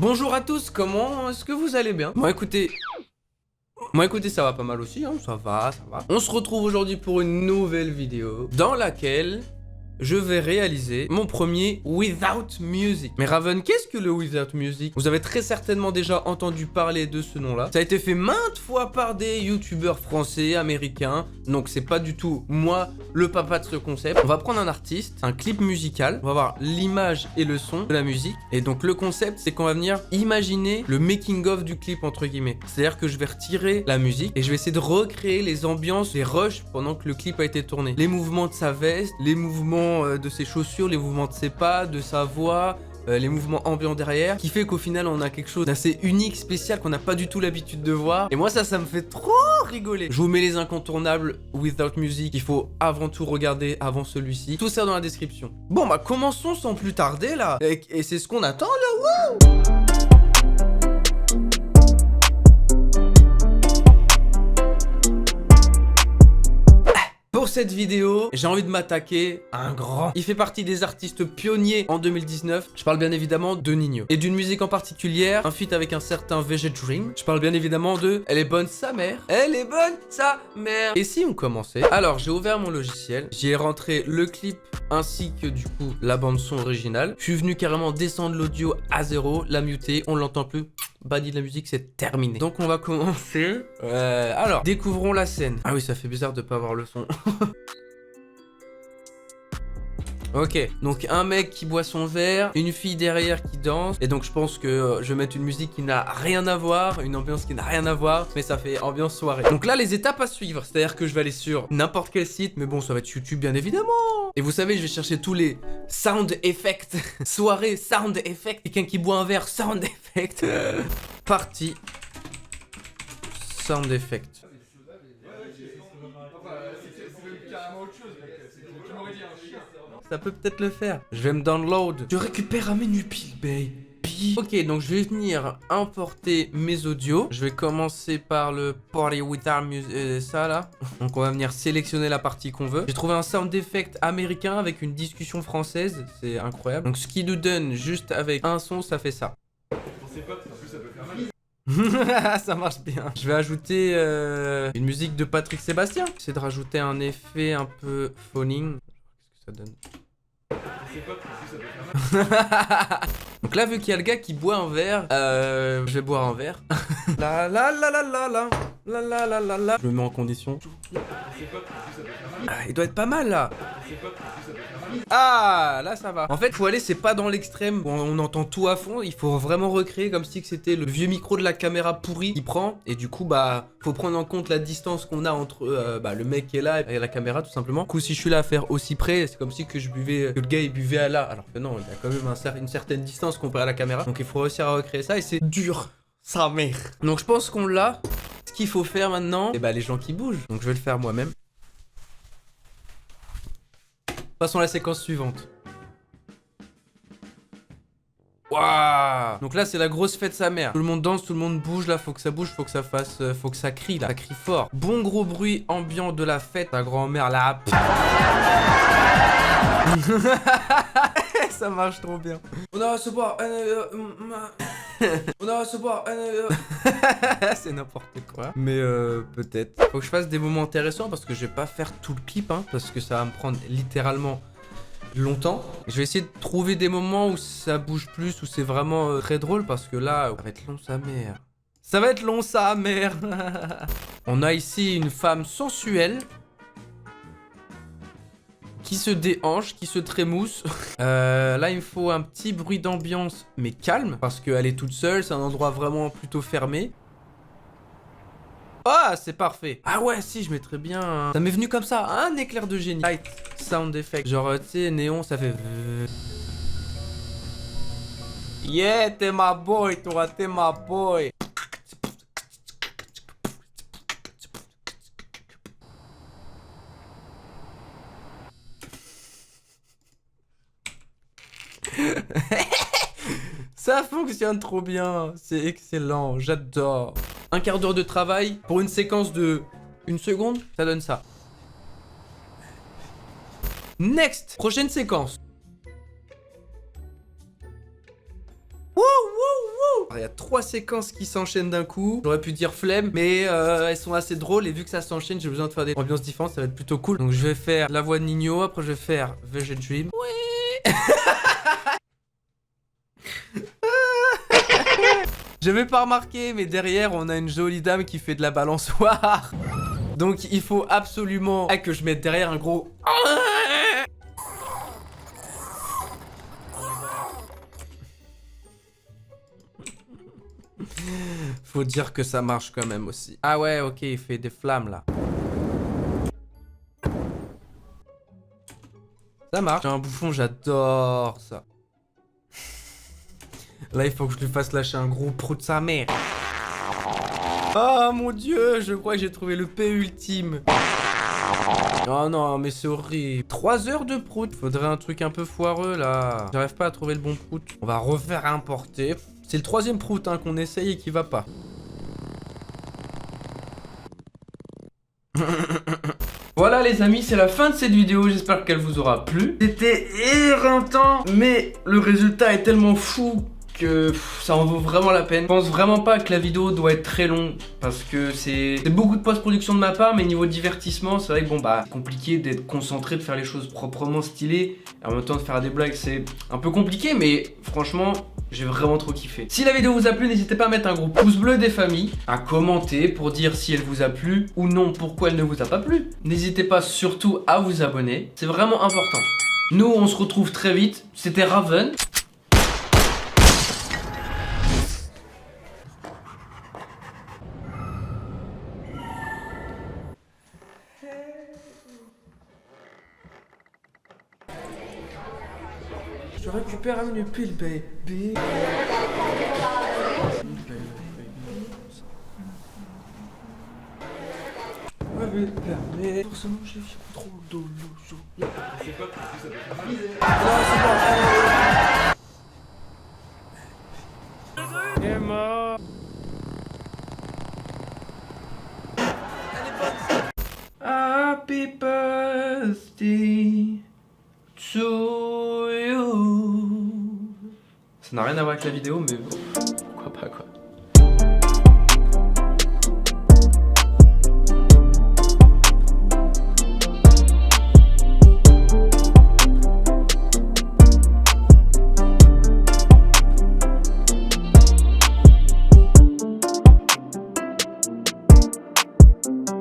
Bonjour à tous, comment est-ce que vous allez bien? Moi écoutez, ça va pas mal aussi, hein, ça va. On se retrouve aujourd'hui pour une nouvelle vidéo dans laquelle je vais réaliser mon premier Without Music. Mais Raven, qu'est-ce que le Without Music? Vous avez très certainement déjà entendu parler de ce nom-là. Ça a été fait maintes fois par des youtubeurs français, américains. Donc c'est pas du tout moi, le papa de ce concept. On va prendre un artiste, un clip musical. On va voir l'image et le son de la musique. Et donc le concept, c'est qu'on va venir imaginer le making-of du clip, entre guillemets. C'est-à-dire que je vais retirer la musique et je vais essayer de recréer les ambiances, les rushs pendant que le clip a été tourné. Les mouvements de sa veste, les mouvements de ses chaussures, les mouvements de ses pas, de sa voix, les mouvements ambiants derrière, qui fait qu'au final on a quelque chose d'assez unique, spécial, qu'on n'a pas du tout l'habitude de voir. Et moi ça me fait trop rigoler. Je vous mets les incontournables Without Music, il faut avant tout regarder avant celui-ci. Tout ça dans la description. Bon bah commençons sans plus tarder là. Et c'est ce qu'on attend là, wouh! Pour cette vidéo, j'ai envie de m'attaquer à un grand. Il fait partie des artistes pionniers en 2019. Je parle bien évidemment de Ninho. Et d'une musique en particulier, un feat avec un certain VG Dream. Je parle bien évidemment de Elle est bonne sa mère. Elle est bonne sa mère. Et si on commençait? Alors, j'ai ouvert mon logiciel. J'y ai rentré le clip ainsi que du coup la bande son originale. Je suis venu carrément descendre l'audio à zéro, la muter, on l'entend plus. Banni de la musique, c'est terminé. Donc on va commencer. Alors, découvrons la scène. Ah oui, ça fait bizarre de pas avoir le son. Ok, donc un mec qui boit son verre, une fille derrière qui danse. Et donc je pense que je vais mettre une musique qui n'a rien à voir, une ambiance qui n'a rien à voir, mais ça fait ambiance soirée. Donc là, les étapes à suivre, c'est-à-dire que je vais aller sur n'importe quel site, mais bon, ça va être YouTube bien évidemment. Et vous savez, je vais chercher tous les sound effects. Soirée, sound effect. Quelqu'un qui boit un verre, sound effect. Parti. Sound effect. Ça peut peut-être le faire. Je vais me download. Je récupère un menu pile, baby. Ok, donc je vais venir importer mes audios. Je vais commencer par le Party Without Music, ça là. Donc on va venir sélectionner la partie qu'on veut. J'ai trouvé un sound effect américain avec une discussion française. C'est incroyable. Donc ce qui nous donne juste avec un son, ça fait ça. Ça marche bien. Je vais ajouter une musique de Patrick Sébastien. J'essaie de rajouter un effet un peu phoning. Qu'est-ce que ça donne? Donc là, vu qu'il y a le gars qui boit un verre, je vais boire un verre. La la la la la la la la la la la. Je me mets en condition. Ah, il doit être pas mal là. Ah, là ça va. En fait, faut aller, c'est pas dans l'extrême où on entend tout à fond. Il faut vraiment recréer comme si c'était le vieux micro de la caméra pourri qui prend. Et du coup, bah, faut prendre en compte la distance qu'on a entre le mec qui est là et la caméra, tout simplement. Du coup, si je suis là à faire aussi près, c'est comme si que le gars il buvait à là. Alors que non, il y a quand même une certaine distance comparé à la caméra. Donc il faut réussir à recréer ça et c'est dur. Sa mère. Donc je pense qu'on l'a. Ce qu'il faut faire maintenant, et bah les gens qui bougent. Donc je vais le faire moi-même. Passons à la séquence suivante. Waouh! Donc là c'est la grosse fête sa mère. Tout le monde danse, tout le monde bouge là, faut que ça bouge, faut que ça fasse, faut que ça crie là, ça crie fort. Bon gros bruit ambiant de la fête, ta grand-mère là. Ça marche trop bien. On a à se boire. On a à se boire. C'est n'importe quoi. Mais peut-être. Faut que je fasse des moments intéressants parce que je vais pas faire tout le clip, hein, parce que ça va me prendre littéralement longtemps. Je vais essayer de trouver des moments où ça bouge plus, où c'est vraiment très drôle parce que là, ça va être long sa mère. Ça va être long sa mère. On a ici une femme sensuelle qui se déhanche, qui se trémousse. Là, il me faut un petit bruit d'ambiance, mais calme, parce qu'elle est toute seule, c'est un endroit vraiment plutôt fermé. Ah, c'est parfait. Ah ouais, si, je mettrais bien... Ça m'est venu comme ça, un éclair de génie. Light sound effect. Genre, tu sais, néon, ça fait... Yeah, t'es ma boy, toi, t'es ma boy. Ça fonctionne trop bien, c'est excellent, j'adore. Un quart d'heure de travail pour une séquence de 1 seconde, ça donne ça. Next, prochaine séquence. Wouh, wouh, Il y a 3 séquences qui s'enchaînent d'un coup. J'aurais pu dire flemme, mais elles sont assez drôles. Et vu que ça s'enchaîne, j'ai besoin de faire des ambiances différentes. Ça va être plutôt cool. Donc je vais faire la voix de Nino. Après, je vais faire Virgin Dream. Oui. J'avais pas remarqué, mais derrière, on a une jolie dame qui fait de la balançoire. Donc il faut absolument que je mette derrière un gros... Faut dire que ça marche quand même aussi. Ah ouais, ok, il fait des flammes là. Ça marche. J'ai un bouffon, j'adore ça. Là, il faut que je lui fasse lâcher un gros prout de sa mère. Oh mon dieu, je crois que j'ai trouvé le P ultime. Oh non, mais c'est horrible. 3 heures de prout. Faudrait un truc un peu foireux là. J'arrive pas à trouver le bon prout. On va refaire importer. C'est le 3e prout hein, qu'on essaye et qui va pas. Voilà les amis, c'est la fin de cette vidéo, j'espère qu'elle vous aura plu. C'était éreintant, mais le résultat est tellement fou que ça en vaut vraiment la peine. Je pense vraiment pas que la vidéo doit être très longue parce que c'est beaucoup de post-production de ma part, mais niveau divertissement, c'est vrai que bon bah c'est compliqué d'être concentré, de faire les choses proprement stylées et en même temps de faire des blagues, c'est un peu compliqué, mais franchement j'ai vraiment trop kiffé. Si la vidéo vous a plu, n'hésitez pas à mettre un gros pouce bleu des familles, à commenter pour dire si elle vous a plu ou non, pourquoi elle ne vous a pas plu. N'hésitez pas surtout à vous abonner, c'est vraiment important. Nous on se retrouve très vite, c'était Raven. Je récupère une pile, baby. Mais forcément j'ai trop de l'eau. C'est pas plus ça. Il est mort. Happy birthday to you. Ça n'a rien à voir avec la vidéo, mais bon, pourquoi pas quoi.